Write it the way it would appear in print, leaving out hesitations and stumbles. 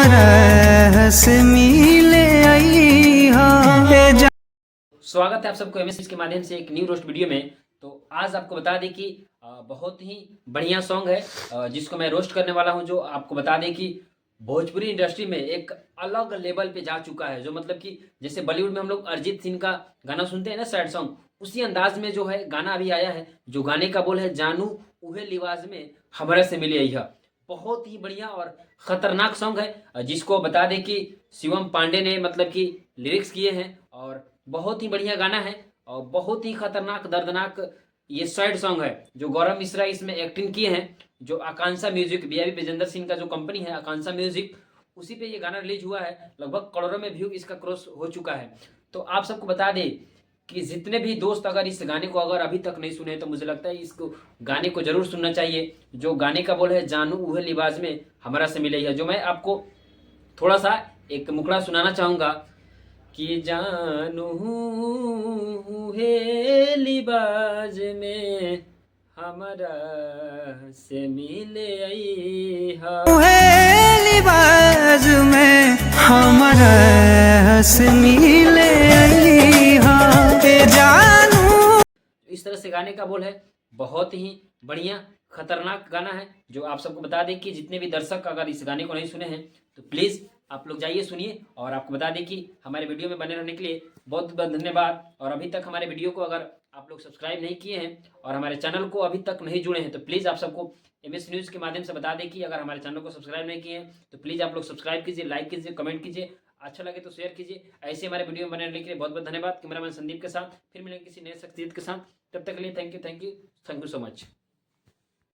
हमरा से मिले आई हा। स्वागत है आप सबको एमएस के माध्यम से एक न्यू रोस्ट वीडियो में। तो आज आपको बता दें कि बहुत ही बढ़िया सॉन्ग है जिसको मैं रोस्ट करने वाला हूं, जो आपको बता दें कि भोजपुरी इंडस्ट्री में एक अलग लेवल पे जा चुका है। जो मतलब कि जैसे बॉलीवुड में हम लोग अरिजीत सिंह का गाना सुनते हैं ना, सैड सॉन्ग, उसी अंदाज में जो है गाना अभी आया है। जो गाने का बोल है, जानू उहे लिबाज में हमरा से मिले अइहा। बहुत ही बढ़िया और खतरनाक सॉन्ग है जिसको बता दें कि शिवम पांडे ने मतलब कि लिरिक्स किए हैं। और बहुत ही बढ़िया गाना है और बहुत ही खतरनाक दर्दनाक ये सैड सॉन्ग है। जो गौरव मिश्रा इसमें एक्टिंग किए हैं, जो आकांक्षा म्यूजिक, बीआईबी विजेंद्र सिंह का जो कंपनी है आकांक्षा म्यूजिक, उसी पे ये गाना रिलीज हुआ है। लगभग करोड़ों में व्यू इसका क्रॉस हो चुका है। तो आप सबको बता दें कि जितने भी दोस्त अगर इस गाने को अगर अभी तक नहीं सुने तो मुझे लगता है इसको गाने को जरूर सुनना चाहिए। जो गाने का बोल है, जानू उहे लिबाज में हमरा से मिले है। जो मैं आपको थोड़ा सा एक मुकड़ा सुनाना चाहूंगा कि जानू है लिबाज में हमरा से मिले अइहा। लिबाज में हमरा से मिले आई हा। जानू इस तरह से गाने का बोल है। बहुत ही बढ़िया खतरनाक गाना है। जो आप सबको बता दें कि जितने भी दर्शक अगर इस गाने को नहीं सुने हैं तो प्लीज़ आप लोग जाइए सुनिए। और आपको बता दें कि हमारे वीडियो में बने रहने के लिए बहुत बहुत धन्यवाद। और अभी तक हमारे वीडियो को अगर आप लोग सब्सक्राइब नहीं किए हैं और हमारे चैनल को अभी तक नहीं जुड़े हैं तो प्लीज़ आप सबको एमएस न्यूज़ के माध्यम से बता दें कि अगर हमारे चैनल को सब्सक्राइब नहीं किए हैं तो प्लीज़ आप लोग सब्सक्राइब कीजिए, लाइक कीजिए, कमेंट कीजिए, अच्छा लगे तो शेयर कीजिए। ऐसे हमारे वीडियो में बने रहने के लिए बहुत बहुत धन्यवाद। कैमरामैन संदीप के साथ फिर मिलेंगे किसी नए शख्सियत के साथ। तब तक के लिए थैंक यू सो मच।